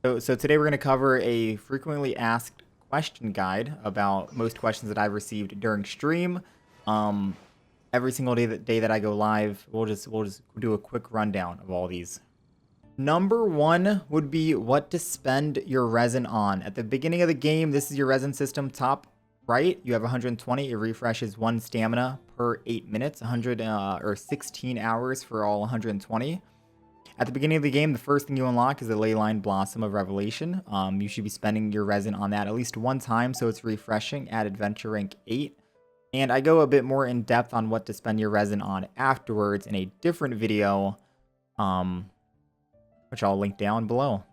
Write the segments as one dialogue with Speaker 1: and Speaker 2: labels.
Speaker 1: So today we're going to cover a frequently asked question guide about most questions that I've received during stream. Um, every single day that I go live, we'll just do a quick rundown of all these. Number one would be what to spend your resin on. At the beginning of the game, this is your resin system. Top right, you have 120. It refreshes 1 stamina per 8 minutes, 100 or 16 hours for all 120. At the beginning of the game, the first thing you unlock is the Leyline Blossom of Revelation. You should be spending your resin on that at least one time, so it's refreshing at Adventure Rank 8. And I go a bit more in depth on what to spend your resin on afterwards in a different video, which I'll link down below.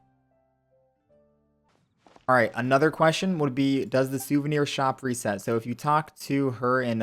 Speaker 1: All right, another question would be, does the Souvenir Shop reset? So if you talk to her in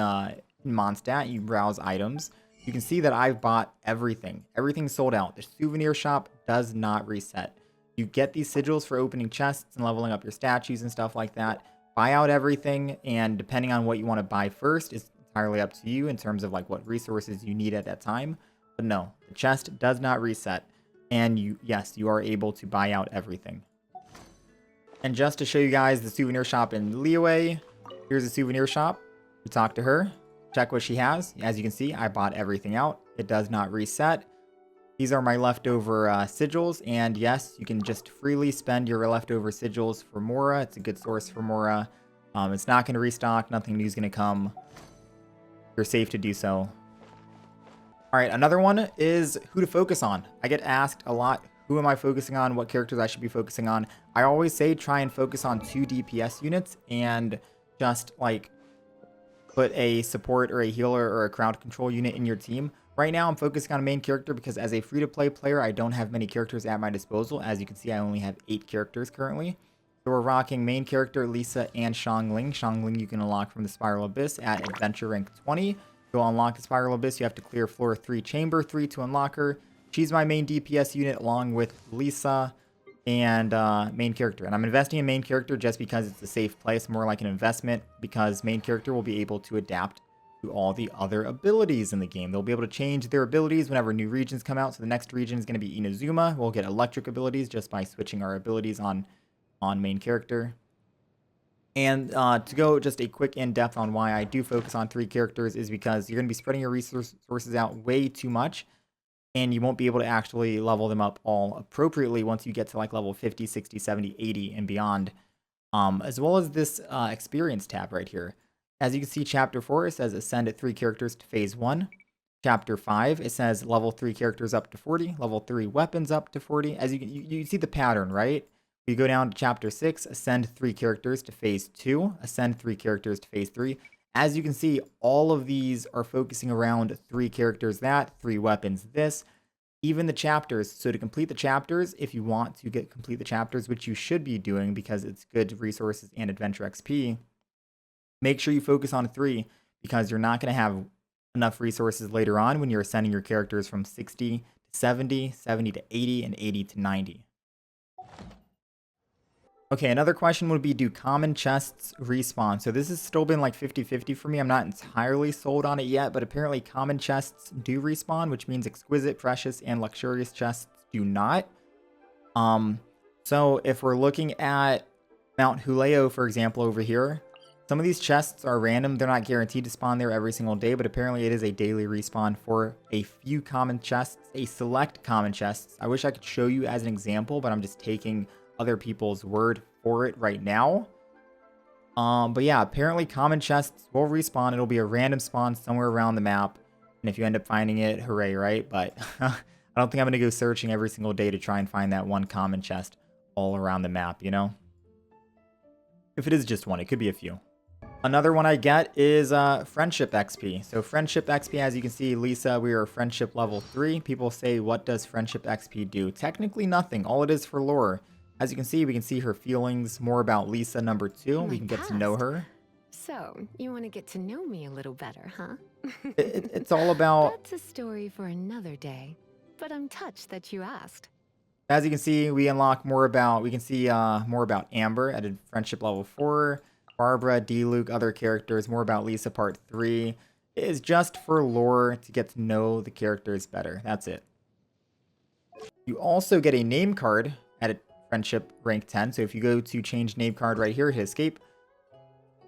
Speaker 1: Mondstadt, you browse items, you can see that I've bought everything. Everything's sold out. The Souvenir Shop does not reset. You get these sigils for opening chests and leveling up your statues and stuff like that. Buy out everything, and depending on what you want to buy first, it's entirely up to you in terms of like what resources you need at that time. But no, the chest does not reset. And yes, you are able to buy out everything. And just to show you guys the souvenir shop in Liyue, here's a souvenir shop. You talk to her, check what she has. As you can see, I bought everything out. It does not reset. These are my leftover sigils, and yes, you can just freely spend your leftover sigils for Mora. It's a good source for Mora. It's not going to restock. Nothing new is going to come. You're safe to do so. All right, another one is who to focus on. I get asked a lot, who am I focusing on? What characters I should be focusing on? I always say try and focus on 2 DPS units and just like put a support or a healer or a crowd control unit in your team. Right now, I'm focusing on a main character because as a free-to-play player, I don't have many characters at my disposal. As you can see, I only have 8 characters currently. So we're rocking main character, Lisa, and Xiangling. Xiangling you can unlock from the Spiral Abyss at Adventure Rank 20. To unlock the Spiral Abyss, you have to clear floor 3, chamber 3 to unlock her. She's my main DPS unit along with Lisa and main character. And I'm investing in main character just because it's a safe place, more like an investment, because main character will be able to adapt to all the other abilities in the game. They'll be able to change their abilities whenever new regions come out. So the next region is going to be Inazuma. We'll get electric abilities just by switching our abilities on main character. And to go just a quick in-depth on why I do focus on 3 characters is because you're going to be spreading your resources out way too much, and you won't be able to actually level them up all appropriately once you get to like level 50, 60, 70, 80, and beyond. As well as this experience tab right here. As you can see, Chapter 4, it says ascend at 3 characters to Phase 1. Chapter 5, it says level 3 characters up to 40, level 3 weapons up to 40. As you see the pattern, right? You go down to Chapter 6, ascend 3 characters to Phase 2, ascend 3 characters to Phase 3. As you can see, all of these are focusing around 3 characters that, 3 weapons this, even the chapters. So to complete the chapters, if you want to complete the chapters, which you should be doing because it's good resources and adventure XP, make sure you focus on 3 because you're not going to have enough resources later on when you're ascending your characters from 60 to 70, 70 to 80, and 80 to 90. Okay, another question would be, do common chests respawn? So this has still been like 50-50 for me. I'm not entirely sold on it yet, but apparently common chests do respawn, which means exquisite, precious, and luxurious chests do not. So if we're looking at Mount Huleo, for example, over here, some of these chests are random. They're not guaranteed to spawn there every single day, but apparently it is a daily respawn for a few common chests, a select common chests. I wish I could show you as an example, but I'm just taking other people's word for it right now. But yeah, apparently common chests will respawn. It'll be a random spawn somewhere around the map, and if you end up finding it, hooray, right? But I don't think I'm gonna go searching every single day to try and find that one common chest all around the map, you know? If it is just one, it could be a few. Another one I get is friendship XP. So friendship XP, as you can see, Lisa, we are friendship level 3. People say, what does friendship XP do? Technically nothing. All it is for lore. As you can see, we can see her feelings, more about Lisa number 2. We can get to know her.
Speaker 2: So, you want to get to know me a little better, huh?
Speaker 1: It's all about...
Speaker 2: That's a story for another day, but I'm touched that you asked.
Speaker 1: As you can see, we unlock more about... We can see more about Amber at a friendship level 4. Barbara, D-Luke, other characters, more about Lisa part 3. It is just for lore to get to know the characters better. That's it. You also get a name card at a friendship rank 10. So if you go to change name card right here, hit escape,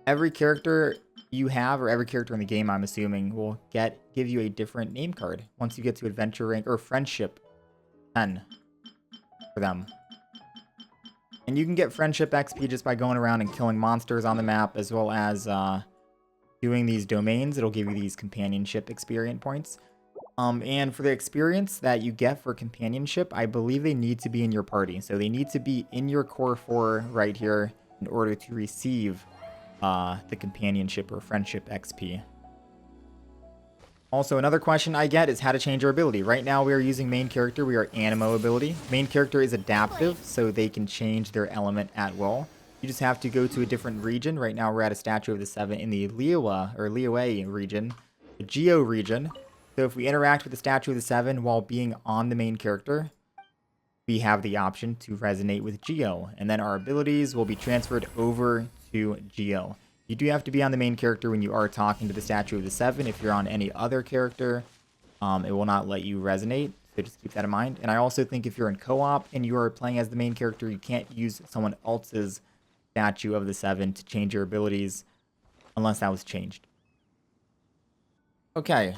Speaker 1: every character you have, or every character in the game, I'm assuming, will give you a different name card once you get to adventure rank or friendship 10 for them. And you can get friendship XP just by going around and killing monsters on the map, as well as doing these domains. It'll give you these companionship experience points. And for the experience that you get for companionship, I believe they need to be in your party. So they need to be in your core 4 right here in order to receive the companionship or friendship XP. Also, another question I get is how to change our ability. Right now, we are using main character. We are Animo ability. Main character is adaptive, so they can change their element at will. You just have to go to a different region. Right now, we're at a Statue of the Seven in the Liyue region, the Geo region. So if we interact with the Statue of the Seven while being on the main character, we have the option to resonate with Geo, and then our abilities will be transferred over to Geo. You do have to be on the main character when you are talking to the Statue of the Seven. If you're on any other character, it will not let you resonate, so just keep that in mind. And I also think if you're in co-op and you are playing as the main character, you can't use someone else's Statue of the Seven to change your abilities unless that was changed. Okay,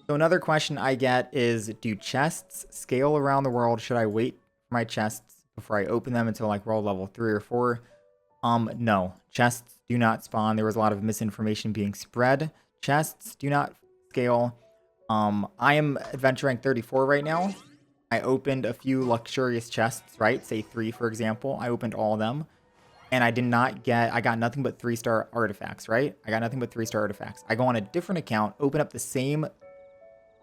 Speaker 1: so another question I get is, do chests scale around the world? Should I wait for my chests before I open them until like world level 3 or 4? No. Chests do not spawn. There was a lot of misinformation being spread. Chests do not scale. I am adventure rank 34 right now. I opened a few luxurious chests, right? Say 3, for example. I opened all of them. And I got nothing but 3-star artifacts, right? I got nothing but 3-star artifacts. I go on a different account, open up the same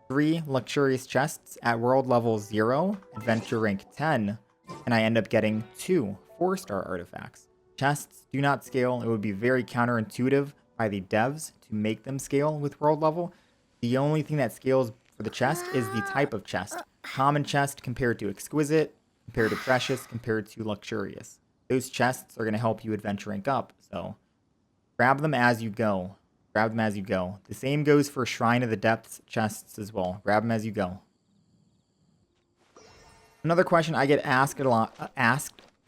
Speaker 1: 3 luxurious chests at world level 0, adventure rank 10, and I end up getting 2 4-star artifacts. Chests do not scale. It would be very counterintuitive by the devs to make them scale with world level. The only thing that scales for the chest is the type of chest. Common chest compared to exquisite, compared to precious, compared to luxurious. Those chests are going to help you adventure rank up, so grab them as you go. Grab them as you go. The same goes for Shrine of the Depths chests as well. Grab them as you go. Another question I get asked a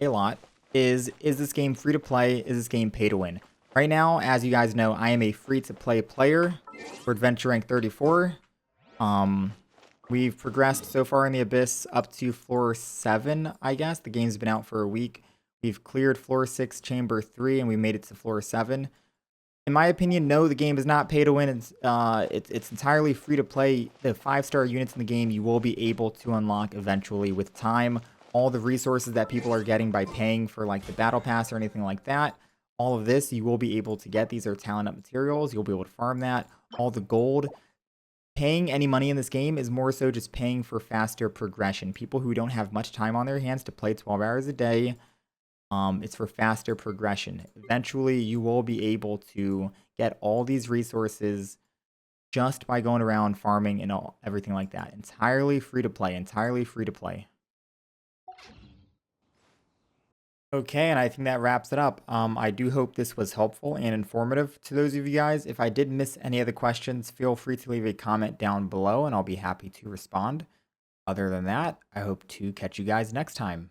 Speaker 1: lot is this game free to play? Is this game pay to win? Right now, as you guys know, I am a free to play player for adventure rank 34. We've progressed so far in the Abyss up to floor 7, I guess. The game's been out for a week. We've cleared floor 6, chamber 3, and we made it to floor 7. In my opinion, no, the game is not pay to win. It's entirely free to play. The 5-star units in the game you will be able to unlock eventually with time. All the resources that people are getting by paying for like the battle pass or anything like that, all of this you will be able to get. These are talent up materials. You'll be able to farm that. All the gold. Paying any money in this game is more so just paying for faster progression. People who don't have much time on their hands to play 12 hours a day, it's for faster progression. Eventually, you will be able to get all these resources just by going around farming and everything like that. Entirely free to play. Entirely free to play. Okay, and I think that wraps it up. I do hope this was helpful and informative to those of you guys. If I did miss any of the questions, feel free to leave a comment down below and I'll be happy to respond. Other than that, I hope to catch you guys next time.